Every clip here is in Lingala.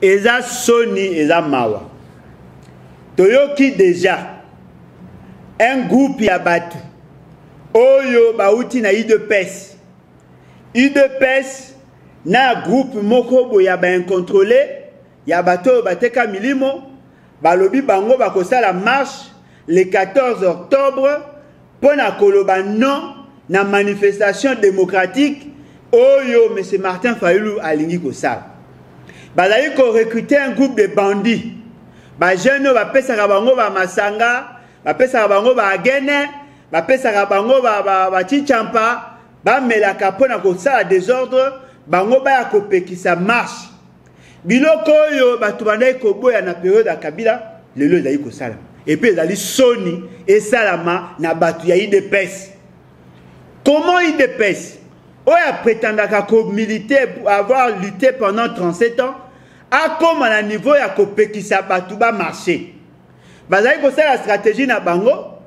eza soni eza mawa toyoki déjà un groupe ya batu oyo bauti na UDPS na groupe moko boya ba incontrôlé ya bato bateka milimo balobi bango bakosala marche le 14 octobre pour na koloba non na manifestation démocratique oyo M. Martin Fayulu alingi kosala bazali ko recruter un groupe de bandits ba jeune ba pesaka bango ba masanga ba pesaka bango ba agene ba pesaka bango ba chichampa ba melaka pona kosala désordre bango ba ya kopekisa marche biloko oyo batu bandai koboya na période ya Kabila lelo ezali kosala et puis ezali soni esalama na batu ya UDPS. Comment UDPS oya prétendaka ko militer pour avoir lutté pendant 37 ans a comme à niveau ya kopekisa batu ba marché bazali kosala stratégie na bango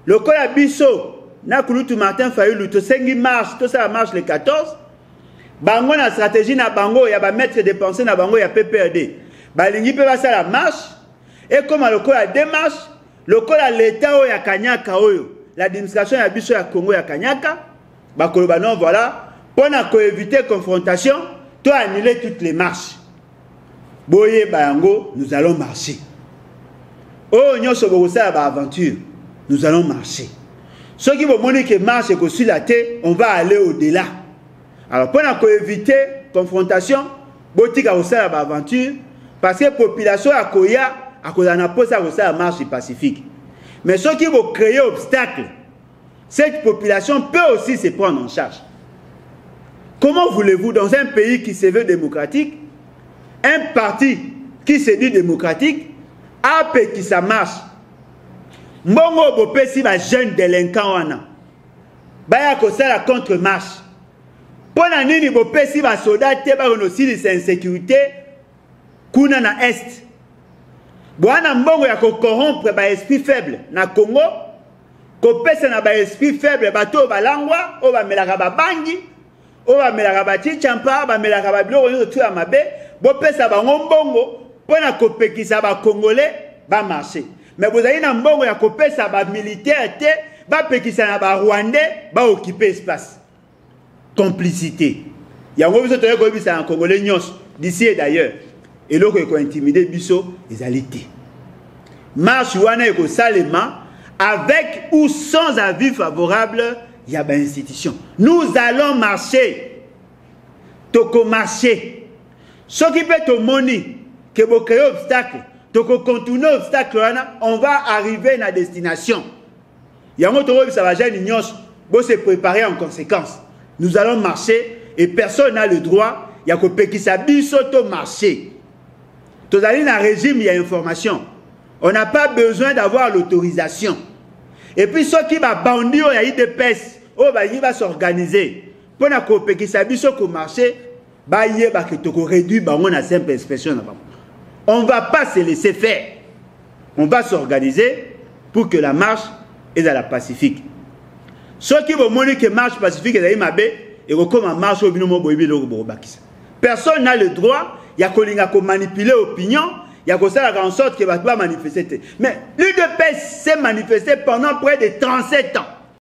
lokola biso na kulutu Martin Fayulu to sengi marche to ça marche le 14 bango na stratégie na bango ya ba mettre dépenser na bango ya PPRD balingi pe ba sala marche et comme lokola démarche lokola l'état o ya Kanyaka oyo l'administration ya biso ya Congo ya Kanyaka bakoloba non voilà pour éviter confrontation to annuler toutes les marches boye bango nous allons marcher oh nyoso bokosala ba aventure nous allons marcher ceux qui vont montrer que marche et que sur la terre on va aller au-delà. Alors pour éviter confrontation botika kosala ba aventure parce que population ya koya akozana posa kosala marche pacifique mais ceux qui vont créer obstacle cette population peut aussi se prendre en charge. Comment voulez-vous dans un pays qui se veut démocratique un parti qui se dit démocratique a qui ça marche mbongo bopesi ba jeune délinquant wana baya kosala contre marche pona nini bopesi ba soldat te ba renosili sa insécurité kuna na est bwana mbongo ya ko corrompre ba esprit faible na Congo kopesa na ba esprit faible bato balangwa o ba melaka ba bangi o ba melaka ba chichampa ba melaka ba biloko yo tu ya mabe bopesa bango mbongo pona kopekisa ba congolais ba marché mais vous avez na mbongo ya kopesa ba militaire te ba pekisa na ba rwandais ba occuper espace complicité yango biso toye ko bisa en congolais nyos d'ici et d'ailleurs et loko ko intimider biso ezalité marche wana eko salema avec ou sans avis favorable ya ba institution nous allons marcher toko marcher ce qui peut te moni que vous créez obstacle donc contourner obstacle on va arriver à la destination yango to ça va jeune nyos bo se préparer en conséquence nous allons marcher et personne n'a le droit ya ko pekisa biso to marcher to zali na régime il y a information on n'a pas besoin d'avoir l'autorisation et puis ceux qui va bandi o ya UDPS o ba yi va s'organiser pour na ko pekisa biso ko marcher ba yé ba ke to ko réduire bango na simple expression na bango. On ne va pas se laisser faire. On va s'organiser pour que la marche est à la pacifique. Ceux qui vont montrer que la marche pacifique est à la et comme la marche au binomo boibi le bakisa. Personne n'a le droit, il y a qu'on manipuler l'opinion, il y a qu'on en sorte que va manifester. Mais l'UDPS s'est manifesté pendant près de 37 ans.